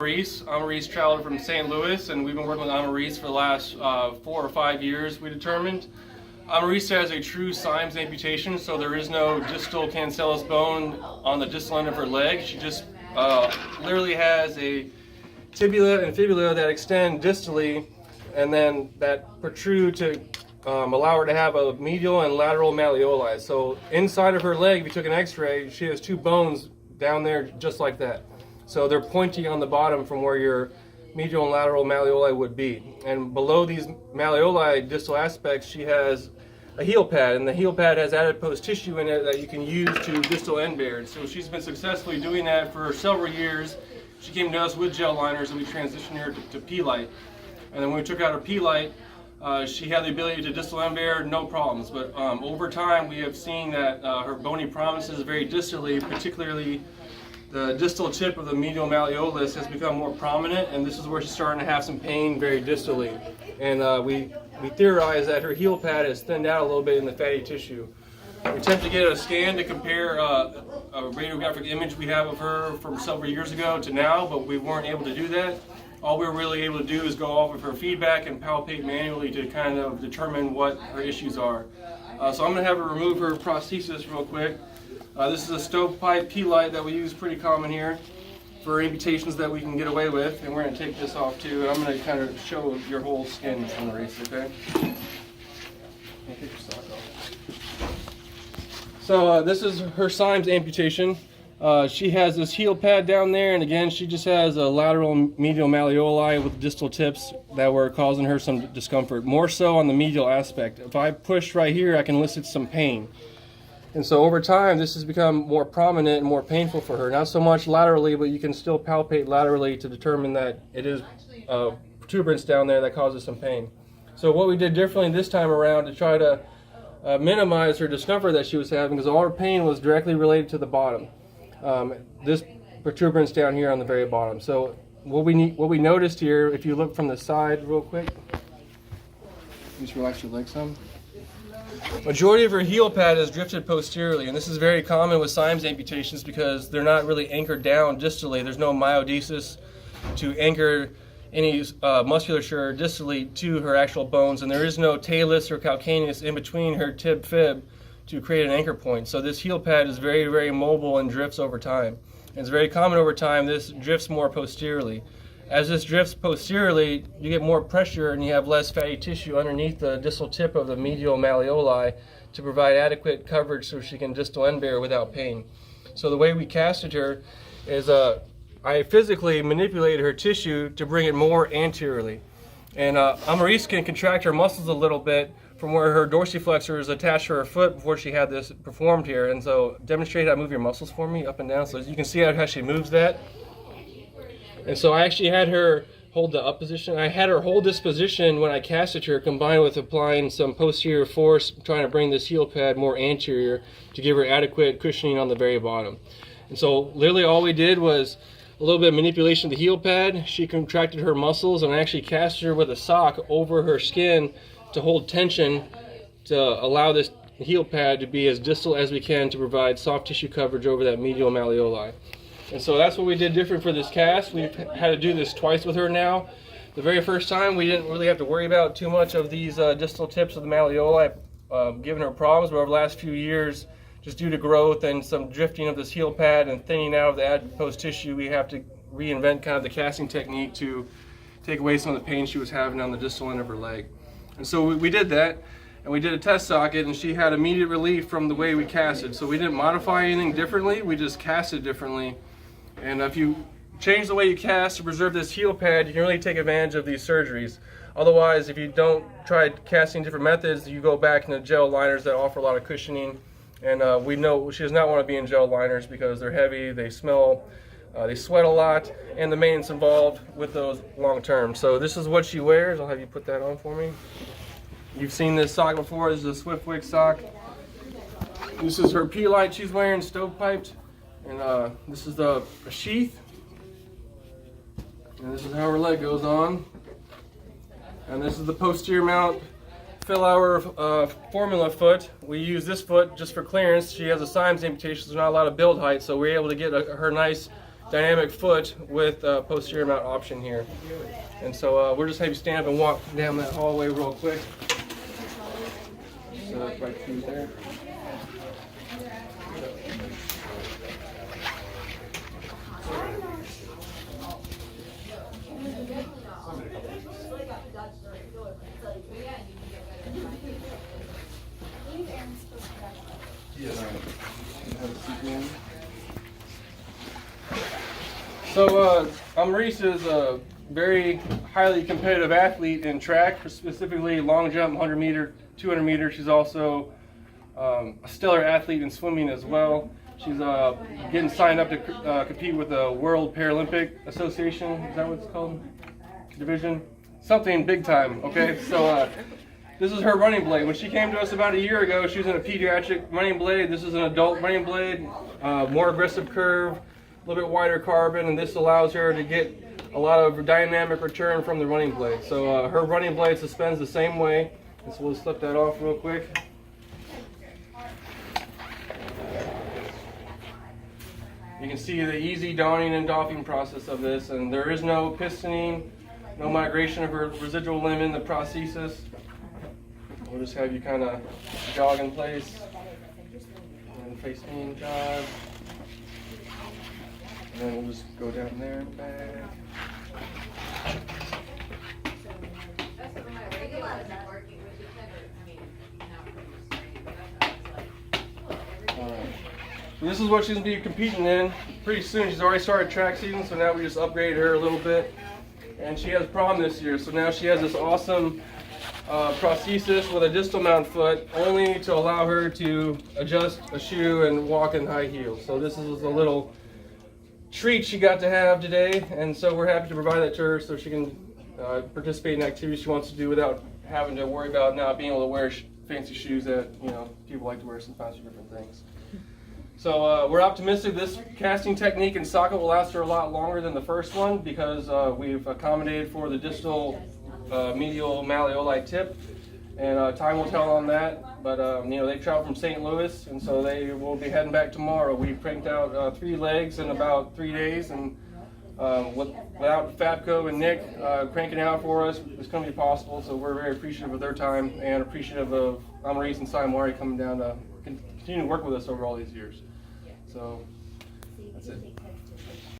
Amaris traveled from St. Louis, and we've been working with Amaris for the last 4 or 5 years, we determined. Amaris has a true Syme's amputation, so there is no distal cancellous bone on the distal end of her leg. She just literally has a tibia and fibula that extend distally and then that protrude to allow her to have a medial and lateral malleoli. So inside of her leg, if you took an x-ray, she has 2 bones down there just like that. So they're pointy on the bottom from where your medial and lateral malleoli would be. And below these malleoli distal aspects, she has a heel pad, and the heel pad has adipose tissue in it that you can use to distal end bear. So she's been successfully doing that for several years. She came to us with gel liners, and we transitioned her to P-Lite. And then when we took out her P-Lite, she had the ability to distal end bear, no problems. But over time, we have seen that her bony prominences very distally, particularly the distal tip of the medial malleolus, has become more prominent, and this is where she's starting to have some pain very distally. And we theorize that her heel pad has thinned out a little bit in the fatty tissue. We attempted to get a scan to compare a radiographic image we have of her from several years ago to now, but we weren't able to do that. All we were really able to do is go off of her feedback and palpate manually to kind of determine what her issues are. So I'm going to have her remove her prosthesis real quick. This is a stovepipe P-Lite that we use pretty common here for amputations that we can get away with, and we're going to take this off too, and I'm going to kind of show your whole skin on the race, okay? Take your sock off. So this is her Syme's amputation. She has this heel pad down there, and again, she just has a lateral medial malleoli with distal tips that were causing her some discomfort, more so on the medial aspect. If I push right here, I can elicit some pain. And so over time, this has become more prominent and more painful for her. Not so much laterally, but you can still palpate laterally to determine that it is a protuberance down there that causes some pain. So what we did differently this time around to try to minimize her discomfort that she was having, because all her pain was directly related to the bottom. This protuberance down here on the very bottom. So what we noticed here, if you look from the side real quick, just relax your leg some. Majority of her heel pad is drifted posteriorly, and this is very common with Syme's amputations because they're not really anchored down distally. There's no myodesis to anchor any musculature distally to her actual bones, and there is no talus or calcaneus in between her tib fib to create an anchor point. So this heel pad is very, very mobile and drifts over time. And it's very common over time, this drifts more posteriorly. As this drifts posteriorly, you get more pressure and you have less fatty tissue underneath the distal tip of the medial malleoli to provide adequate coverage so she can distal end bear without pain. So the way we casted her is I physically manipulated her tissue to bring it more anteriorly. And Amaris can contract her muscles a little bit from where her dorsiflexor is attached to her foot before she had this performed here. And so demonstrate how to move your muscles for me up and down so you can see how she moves that. And so I actually had her hold the up position. I had her hold this position when I casted her, combined with applying some posterior force, trying to bring this heel pad more anterior to give her adequate cushioning on the very bottom. And so literally all we did was a little bit of manipulation of the heel pad. She contracted her muscles, and I actually casted her with a sock over her skin to hold tension to allow this heel pad to be as distal as we can to provide soft tissue coverage over that medial malleoli. And so that's what we did different for this cast. We've had to do this twice with her now. The very first time, we didn't really have to worry about too much of these distal tips of the malleoli giving her problems, but over the last few years, just due to growth and some drifting of this heel pad and thinning out of the adipose tissue, we have to reinvent kind of the casting technique to take away some of the pain she was having on the distal end of her leg. And so we did that, and we did a test socket, and she had immediate relief from the way we casted. So we didn't modify anything differently, we just casted differently. And if you change the way you cast to preserve this heel pad, you can really take advantage of these surgeries. Otherwise, if you don't try casting different methods, you go back into gel liners that offer a lot of cushioning. And we know she does not want to be in gel liners because they're heavy, they smell, they sweat a lot, and the maintenance involved with those long term. So this is what she wears. I'll have you put that on for me. You've seen this sock before. This is a Swiftwick sock. This is her P-Lite she's wearing, stovepiped. And this is the sheath, and this is how her leg goes on. And this is the posterior mount fill our formula foot. We use this foot just for clearance. She has a Syme's amputation, so there's not a lot of build height, so we're able to get her nice dynamic foot with posterior mount option here. And so we're just have you stand up and walk down that hallway real quick. So that's right through there. So Amaris is a very highly competitive athlete in track, specifically long jump, 100 meter, 200 meter. She's also a stellar athlete in swimming as well. She's getting signed up to compete with the World Paralympic Association. Is that what it's called? Division? Something big time, okay? So this is her running blade. When she came to us about a year ago, she was in a pediatric running blade. This is an adult running blade, more aggressive curve, a little bit wider carbon, and this allows her to get a lot of dynamic return from the running blade. So her running blade suspends the same way. So we'll slip that off real quick. You can see the easy donning and doffing process of this, and there is no pistoning, no migration of her residual limb in the prosthesis. We'll just have you kind of jog in place, and face me, jog, and then we'll just go down there and back. So this is what she's going to be competing in pretty soon. She's already started track season, so now we just upgraded her a little bit. And she has prom this year, so now she has this awesome prosthesis with a distal mount foot, only to allow her to adjust a shoe and walk in high heels. So this is a little treat she got to have today, and so we're happy to provide that to her so she can participate in activities she wants to do without having to worry about not being able to wear fancy shoes that, you know, people like to wear sometimes for different things. So we're optimistic this casting technique and socket will last her a lot longer than the first one because we've accommodated for the distal medial malleoli tip, and time will tell on that. But you know, they travel from St. Louis, and so they will be heading back tomorrow. We cranked out 3 legs in about 3 days, and without Fabco and Nick cranking out for us, it's going to be possible. So we're very appreciative of their time and appreciative of Amaris and Syme coming down to continue to work with us over all these years. So that's it.